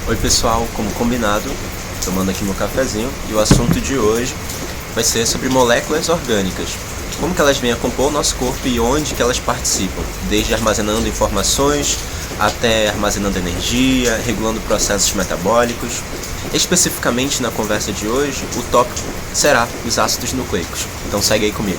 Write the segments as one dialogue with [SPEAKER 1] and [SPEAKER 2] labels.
[SPEAKER 1] Oi pessoal, como combinado, tomando aqui meu cafezinho, e o assunto de hoje vai ser sobre moléculas orgânicas. Como que elas vêm a compor o nosso corpo e onde que elas participam, desde armazenando informações até armazenando energia, regulando processos metabólicos. Especificamente na conversa de hoje, o tópico será os ácidos nucleicos. Então segue aí comigo.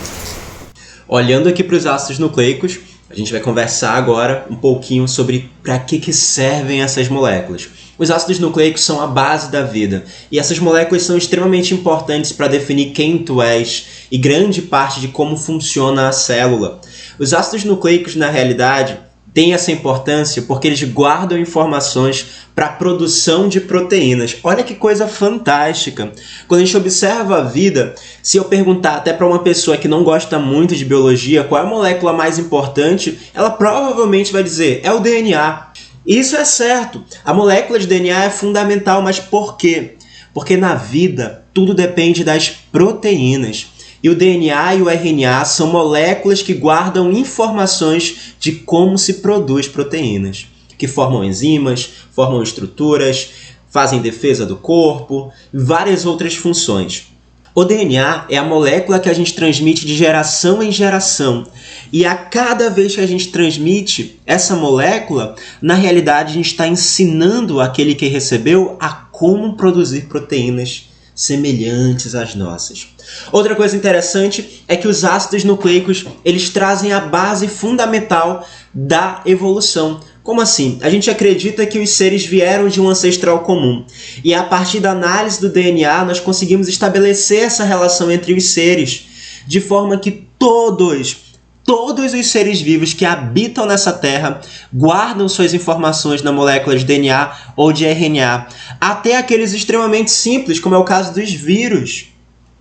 [SPEAKER 1] Olhando aqui para os ácidos nucleicos, a gente vai conversar agora um pouquinho sobre para que servem essas moléculas. Os ácidos nucleicos são a base da vida, e essas moléculas são extremamente importantes para definir quem tu és e grande parte de como funciona a célula. Os ácidos nucleicos, na realidade, têm essa importância porque eles guardam informações para a produção de proteínas. Olha que coisa fantástica! Quando a gente observa a vida, se eu perguntar até para uma pessoa que não gosta muito de biologia qual é a molécula mais importante, ela provavelmente vai dizer, é o DNA. Isso é certo, a molécula de DNA é fundamental, mas por quê? Porque na vida tudo depende das proteínas. E o DNA e o RNA são moléculas que guardam informações de como se produz proteínas, que formam enzimas, formam estruturas, fazem defesa do corpo e várias outras funções. O DNA é a molécula que a gente transmite de geração em geração. E a cada vez que a gente transmite essa molécula, na realidade a gente está ensinando aquele que recebeu a como produzir proteínas semelhantes às nossas. Outra coisa interessante é que os ácidos nucleicos, eles trazem a base fundamental da evolução. Como assim? A gente acredita que os seres vieram de um ancestral comum. E a partir da análise do DNA, nós conseguimos estabelecer essa relação entre os seres, de forma que todos os seres vivos que habitam nessa Terra guardam suas informações na molécula de DNA ou de RNA, até aqueles extremamente simples, como é o caso dos vírus.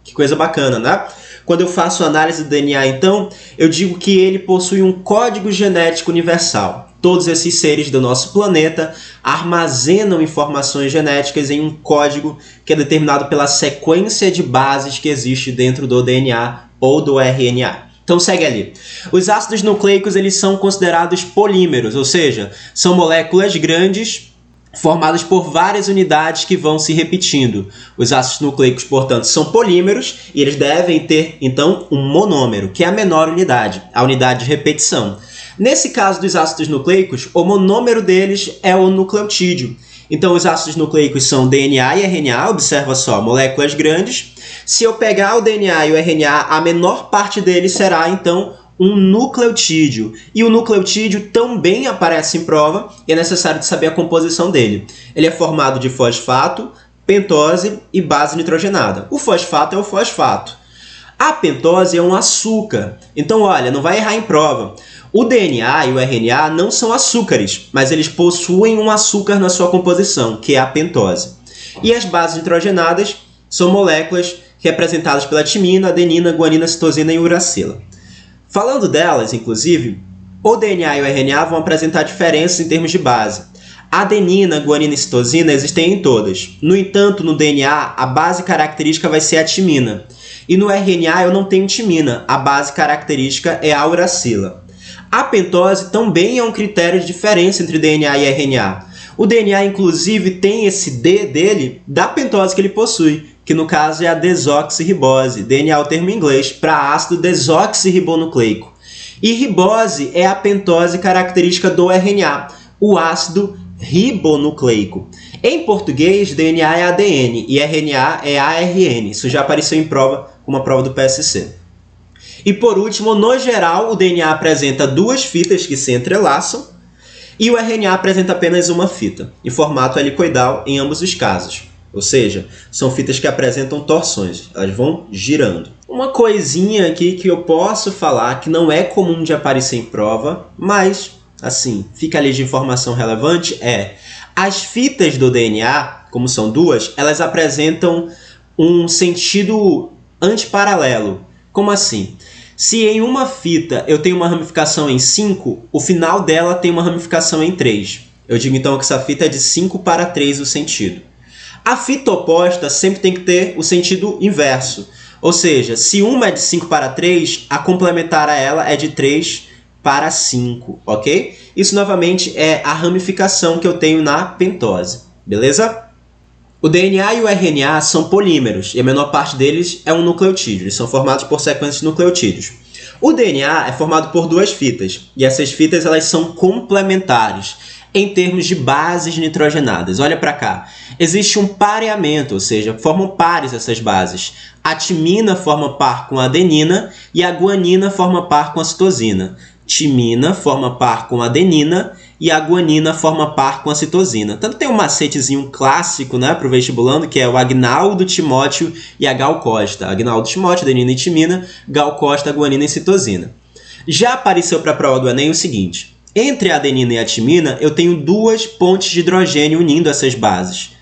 [SPEAKER 1] Que coisa bacana, né? Quando eu faço análise do DNA, então, eu digo que ele possui um código genético universal. Todos esses seres do nosso planeta armazenam informações genéticas em um código que é determinado pela sequência de bases que existe dentro do DNA ou do RNA. Então segue ali. Os ácidos nucleicos, eles são considerados polímeros, ou seja, são moléculas grandes formadas por várias unidades que vão se repetindo. Os ácidos nucleicos, portanto, são polímeros e eles devem ter, então, um monômero, que é a menor unidade, a unidade de repetição. Nesse caso dos ácidos nucleicos, o monômero deles é o nucleotídeo. Então, os ácidos nucleicos são DNA e RNA, observa só, moléculas grandes. Se eu pegar o DNA e o RNA, a menor parte deles será, então, um nucleotídeo. E o nucleotídeo também aparece em prova e é necessário de saber a composição dele. Ele é formado de fosfato, pentose e base nitrogenada. O fosfato é o fosfato. A pentose é um açúcar. Então, olha, não vai errar em prova. O DNA e o RNA não são açúcares, mas eles possuem um açúcar na sua composição, que é a pentose. E as bases nitrogenadas são moléculas representadas pela timina, adenina, guanina, citosina e uracila. Falando delas, inclusive, o DNA e o RNA vão apresentar diferenças em termos de base. Adenina, guanina e citosina existem em todas. No entanto, no DNA, a base característica vai ser a timina. E no RNA eu não tenho timina, a base característica é a uracila. A pentose também é um critério de diferença entre DNA e RNA. O DNA, inclusive, tem esse D dele da pentose que ele possui, que no caso é a desoxirribose. DNA é o termo em inglês para ácido desoxirribonucleico. E ribose é a pentose característica do RNA, o ácido ribonucleico. Em português, DNA é ADN e RNA é ARN. Isso já apareceu em prova, como a prova do PSC. E por último, no geral, o DNA apresenta duas fitas que se entrelaçam e o RNA apresenta apenas uma fita, em formato helicoidal em ambos os casos. Ou seja, são fitas que apresentam torções, elas vão girando. Uma coisinha aqui que eu posso falar que não é comum de aparecer em prova, mas, assim, fica ali de informação relevante, é as fitas do DNA, como são duas, elas apresentam um sentido antiparalelo. Como assim? Se em uma fita eu tenho uma ramificação em 5, o final dela tem uma ramificação em 3. Eu digo então que essa fita é de 5 para 3 o sentido. A fita oposta sempre tem que ter o sentido inverso. Ou seja, se uma é de 5 para 3, a complementar a ela é de 3 para 5, ok? Isso novamente é a ramificação que eu tenho na pentose. beleza? O DNA e o RNA são polímeros, e a menor parte deles é um nucleotídeo. Eles são formados por sequências de nucleotídeos. O DNA é formado por duas fitas, e essas fitas elas são complementares em termos de bases nitrogenadas. Olha para cá. Existe um pareamento, ou seja, formam pares essas bases. A timina forma par com a adenina e a guanina forma par com a citosina. Timina forma par com a adenina e a guanina forma par com a citosina. Tanto tem um macetezinho clássico, né, para o vestibulando, que é o Agnaldo, Timóteo e a Gal Costa. Agnaldo, Timóteo, adenina e timina, Gal Costa, guanina e citosina. Já apareceu para a prova do Enem o seguinte: entre a adenina e a timina, eu tenho duas pontes de hidrogênio unindo essas bases.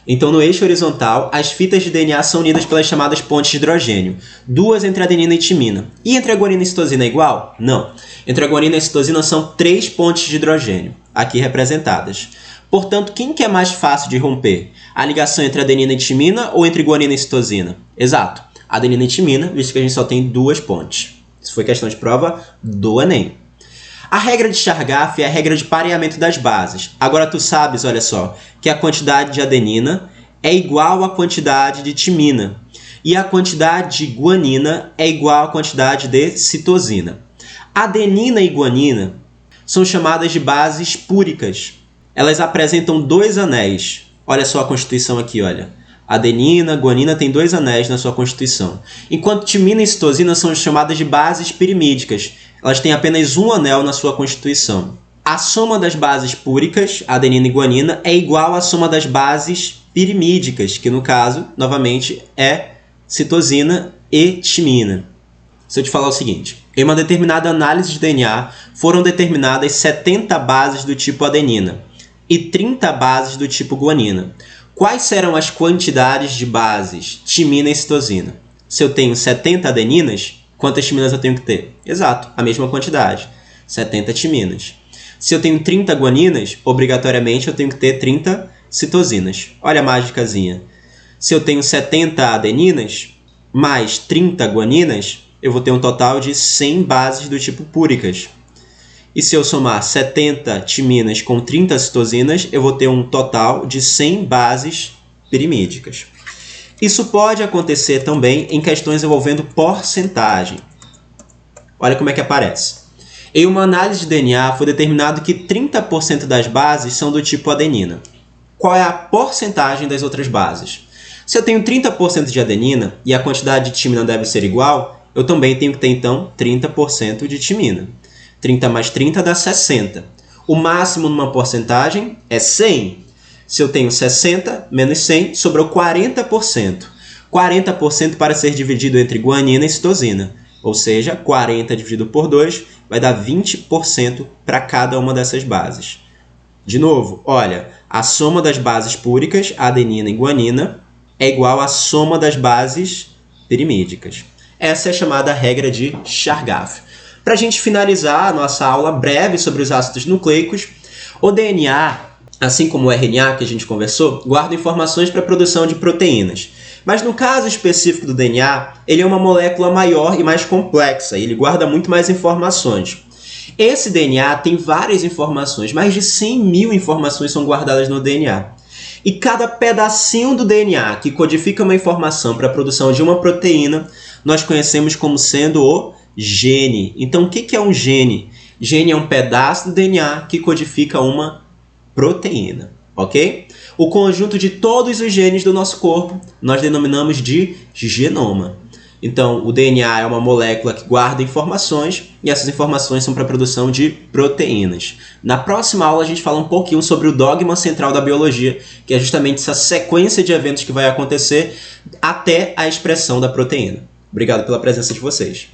[SPEAKER 1] Então, no eixo horizontal, as fitas de DNA são unidas pelas chamadas pontes de hidrogênio. Duas entre a adenina e timina. E entre a guanina e citosina é igual? Não. Entre a guanina e a citosina são 3 pontes de hidrogênio, aqui representadas. Portanto, quem que é mais fácil de romper? A ligação entre adenina e timina ou entre guanina e citosina? Exato. Adenina e timina, visto que a gente só tem 2 pontes. Isso foi questão de prova do Enem. A regra de Chargaff é a regra de pareamento das bases. Agora tu sabes, olha só, que a quantidade de adenina é igual à quantidade de timina e a quantidade de guanina é igual à quantidade de citosina. Adenina e guanina são chamadas de bases púricas. Elas apresentam 2 anéis. Olha só a constituição aqui, olha. Adenina, guanina tem 2 anéis na sua constituição. Enquanto timina e citosina são chamadas de bases pirimídicas. Elas têm apenas 1 anel na sua constituição. A soma das bases púricas, adenina e guanina, é igual à soma das bases pirimídicas, que no caso, novamente, é citosina e timina. Se eu te falar o seguinte: em uma determinada análise de DNA, foram determinadas 70 bases do tipo adenina e 30 bases do tipo guanina. Quais serão as quantidades de bases timina e citosina? Se eu tenho 70 adeninas, quantas timinas eu tenho que ter? Exato, a mesma quantidade, 70 timinas. Se eu tenho 30 guaninas, obrigatoriamente eu tenho que ter 30 citosinas. Olha a mágicazinha. Se eu tenho 70 adeninas, mais 30 guaninas, eu vou ter um total de 100 bases do tipo púricas. E se eu somar 70 timinas com 30 citosinas, eu vou ter um total de 100 bases pirimídicas. Isso pode acontecer também em questões envolvendo porcentagem. Olha como é que aparece. Em uma análise de DNA, foi determinado que 30% das bases são do tipo adenina. Qual é a porcentagem das outras bases? Se eu tenho 30% de adenina e a quantidade de timina deve ser igual, eu também tenho que ter, então, 30% de timina. 30 mais 30 dá 60. O máximo numa porcentagem é 100. Se eu tenho 60 menos 100, sobrou 40%. 40% para ser dividido entre guanina e citosina. Ou seja, 40 dividido por 2 vai dar 20% para cada uma dessas bases. De novo, olha, a soma das bases púricas, adenina e guanina, é igual à soma das bases pirimídicas. Essa é a chamada regra de Chargaff. Para a gente finalizar a nossa aula breve sobre os ácidos nucleicos, o DNA, assim como o RNA que a gente conversou, guarda informações para a produção de proteínas. Mas no caso específico do DNA, ele é uma molécula maior e mais complexa, e ele guarda muito mais informações. Esse DNA tem várias informações, mais de 100 mil informações são guardadas no DNA. E cada pedacinho do DNA que codifica uma informação para a produção de uma proteína, nós conhecemos como sendo o gene. Então, o que é um gene? Gene é um pedaço do DNA que codifica uma proteína, ok? O conjunto de todos os genes do nosso corpo nós denominamos de genoma. Então, o DNA é uma molécula que guarda informações e essas informações são para a produção de proteínas. Na próxima aula a gente fala um pouquinho sobre o dogma central da biologia, que é justamente essa sequência de eventos que vai acontecer até a expressão da proteína. Obrigado pela presença de vocês.